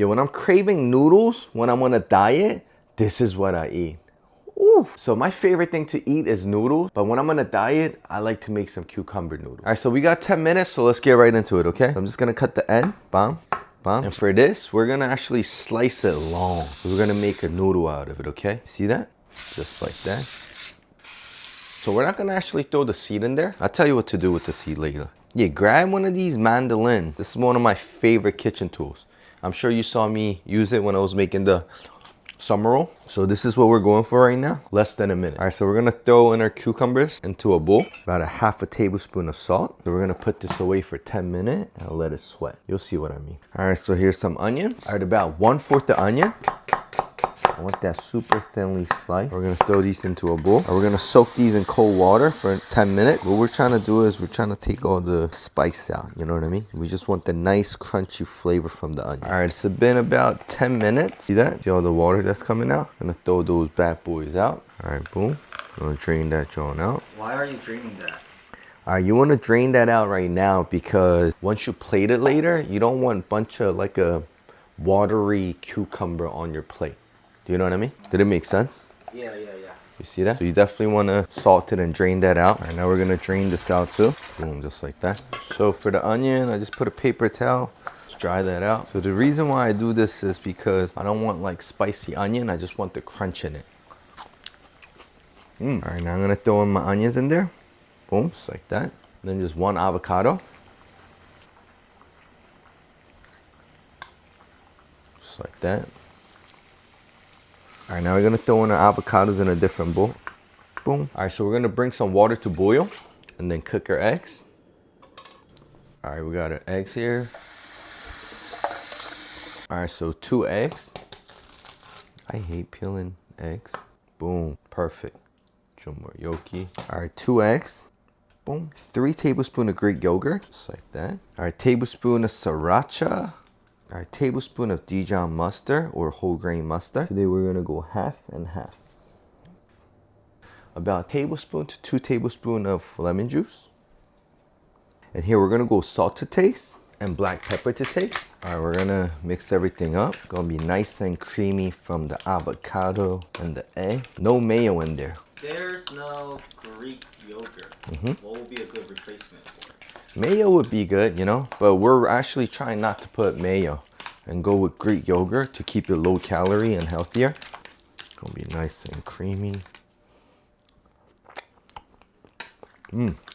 Yeah, when I'm craving noodles, when I'm on a diet, this is what I eat. Ooh. So my favorite thing to eat is noodles, but when I'm on a diet, I like to make some cucumber noodles. All right, so we got 10 minutes, so let's get right into it, okay? So I'm just gonna cut the end, bam, bam. And for this, we're gonna actually slice it long. We're gonna make a noodle out of it, okay? See that? Just like that. So we're not gonna actually throw the seed in there. I'll tell you what to do with the seed later. Yeah, grab one of these mandolins. This is one of my favorite kitchen tools. I'm sure you saw me use it when I was making the summer roll. So this is what we're going for right now. Less than a minute. All right, so we're gonna throw in our cucumbers into a bowl. About a half a tablespoon of salt. So we're gonna put this away for 10 minutes and let it sweat. You'll see what I mean. All right, so here's some onions. All right, about 1/4 the onion. I want that super thinly sliced. We're gonna throw these into a bowl. And we're gonna soak these in cold water for 10 minutes. What we're trying to do is we're trying to take all the spice out. You know what I mean? We just want the nice crunchy flavor from the onion. All right, it's been about 10 minutes. See that? See all the water that's coming out? I'm gonna throw those bad boys out. All right, boom. I'm gonna drain that John out. Why are you draining that? All right, you want to drain that out right now because once you plate it later, you don't want a bunch of like a watery cucumber on your plate. Do you know what I mean? Did it make sense? Yeah. You see that? So you definitely want to salt it and drain that out. All right, now we're gonna drain this out too. Boom, just like that. So for the onion, I just put a paper towel, just dry that out. So the reason why I do this is because I don't want like spicy onion. I just want the crunch in it. All right, now I'm gonna throw in my onions in there. Boom, just like that. Then just one avocado. Just like that. All right, now we're gonna throw in our avocados in a different bowl. Boom. All right, so we're gonna bring some water to boil and then cook our eggs. All right, we got our eggs here. All right, so 2 eggs. I hate peeling eggs. Boom, perfect. Jumbo yoki. All right, 2 eggs. Boom. 3 tablespoons of Greek yogurt, just like that. All right, tablespoon of sriracha. All right, tablespoon of Dijon mustard or whole grain mustard. Today we're gonna go half and half. About a tablespoon to 2 tablespoons of lemon juice. And here we're gonna go salt to taste and black pepper to taste. All right, we're gonna mix everything up. Gonna be nice and creamy from the avocado and the egg. No mayo in there. There's no Greek yogurt. What would be a good replacement for it? Mayo would be good, you know, but we're actually trying not to put mayo and go with Greek yogurt to keep it low calorie and healthier. Gonna be nice and creamy.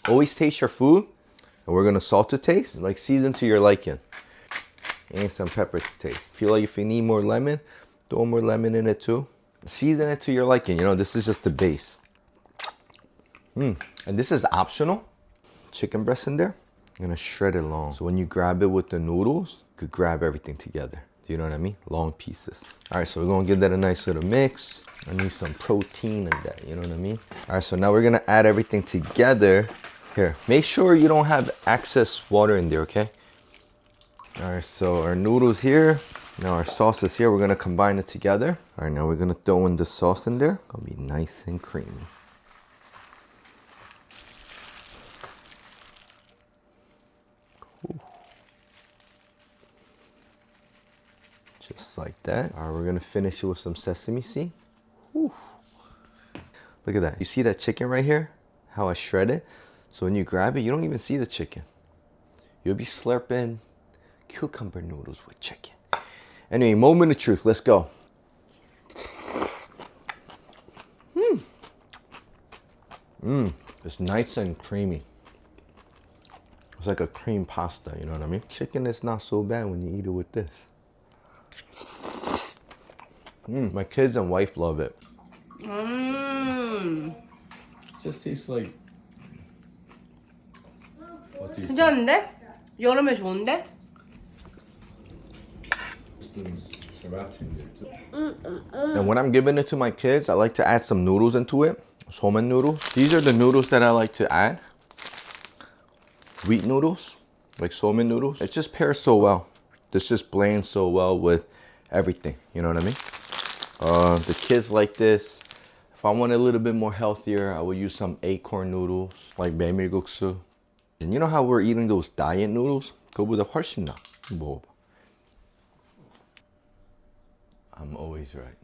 Always taste your food, and we're gonna salt to taste, like season to your liking, and some pepper to taste. Feel like if you need more lemon, throw more lemon in it too. Season it to your liking. You know, this is just the base. And this is optional. Chicken breast in there. I'm gonna shred it long. So when you grab it with the noodles, you could grab everything together. Do you know what I mean? Long pieces. All right, so we're gonna give that a nice little mix. I need some protein in that, you know what I mean? All right, so now we're gonna add everything together. Here, make sure you don't have excess water in there, okay? All right, so our noodles here. Now our sauce is here. We're gonna combine it together. All right, now we're gonna throw in the sauce in there. Gonna be nice and creamy. Just like that. All right, we're gonna finish it with some sesame seed. Whew. Look at that. You see that chicken right here? How I shred it? So when you grab it, you don't even see the chicken. You'll be slurping cucumber noodles with chicken. Anyway, moment of truth. Let's go. It's nice and creamy. It's like a cream pasta, you know what I mean? Chicken is not so bad when you eat it with this. My kids and wife love it. 음. It just tastes like. What do you think? 괜찮은데? 여름에 좋은데? Sriracha in there too. And when I'm giving it to my kids, I like to add some noodles into it. Somen noodles. These are the noodles that I like to add. Wheat noodles, like somen noodles. It just pairs so well. This just blends so well with everything. You know what I mean? The kids like this. If I want a little bit more healthier, I would use some acorn noodles, like 메밀국수. And you know how we're eating those diet noodles? 그거보다 훨씬 나. 먹어봐. I'm always right.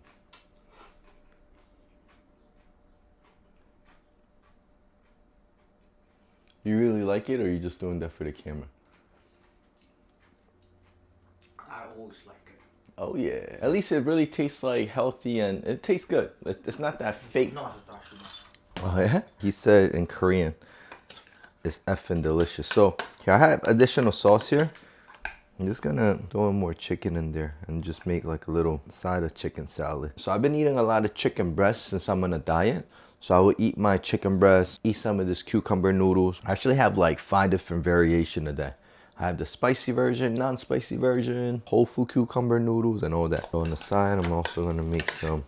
You really like it, or are you just doing that for the camera? I always like it. Oh yeah. At least it really tastes like healthy and it tastes good. It's not that fake. No, it's not too much. Oh yeah? He said in Korean, it's effing delicious. So here I have additional sauce here. I'm just gonna throw more chicken in there and just make like a little side of chicken salad. So I've been eating a lot of chicken breast since I'm on a diet. So I will eat my chicken breast, eat some of this cucumber noodles. I actually have like 5 different variations of that. I have the spicy version, non-spicy version, whole food cucumber noodles and all that. So on the side, I'm also gonna make some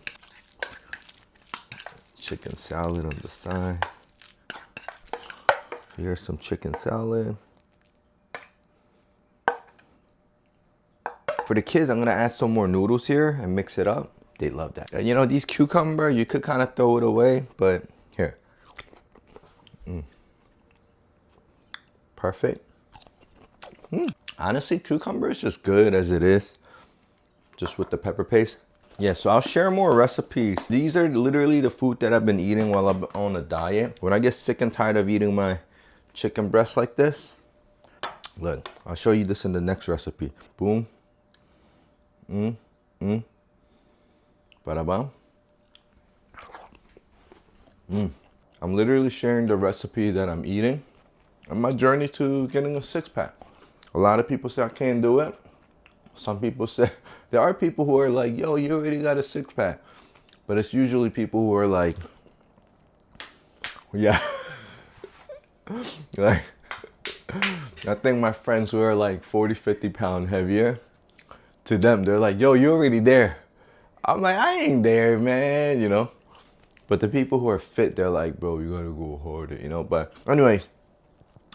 chicken salad on the side. Here's some chicken salad. For the kids, I'm gonna add some more noodles here and mix it up. They love that. You know, these cucumber, you could kind of throw it away, but here. Perfect. Honestly, cucumber is just good as it is, just with the pepper paste. Yeah, so I'll share more recipes. These are literally the food that I've been eating while I'm on a diet. When I get sick and tired of eating my chicken breast like this, look, I'll show you this in the next recipe. Boom. Ba-da-bam. I'm literally sharing the recipe that I'm eating on my journey to getting a six-pack. A lot of people say I can't do it. Some people say, there are people who are like, yo, you already got a six-pack. But it's usually people who are like, yeah. Like, I think my friends who are like 40, 50 pounds heavier, to them, they're like, yo, you're already there. I'm like, I ain't there, man, you know? But the people who are fit, they're like, bro, you gotta go harder, you know? But anyways,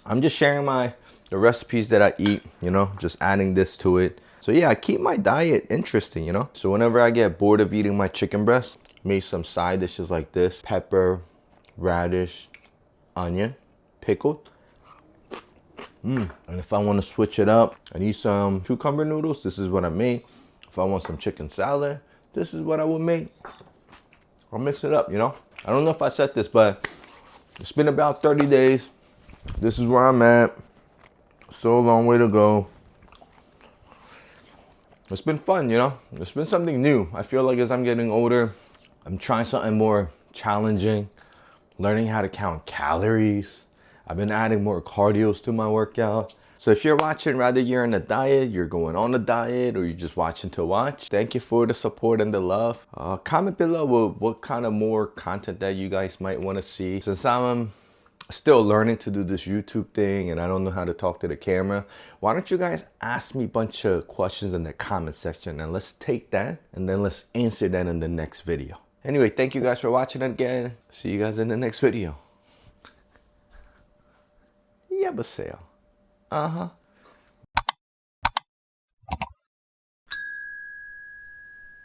I'm just sharing the recipes that I eat, you know, just adding this to it. So yeah, I keep my diet interesting, you know? So whenever I get bored of eating my chicken breast, make some side dishes like this: pepper, radish, onion, pickled. And if I want to switch it up and eat some cucumber noodles, this is what I made. If I want some chicken salad, this is what I would make. I'll mix it up, you know? I don't know if I said this, but it's been about 30 days. This is where I'm at. Still a long way to go. It's been fun, you know? It's been something new. I feel like as I'm getting older, I'm trying something more challenging, learning how to count calories. I've been adding more cardios to my workout. So if you're watching, rather you're on a diet, you're going on a diet, or you're just watching to watch, thank you for the support and the love. Comment below what kind of more content that you guys might want to see. Since I'm still learning to do this YouTube thing and I don't know how to talk to the camera, why don't you guys ask me a bunch of questions in the comment section, and let's take that and then let's answer that in the next video. Anyway, thank you guys for watching again. See you guys in the next video. Yeah, but sale. Uh-huh.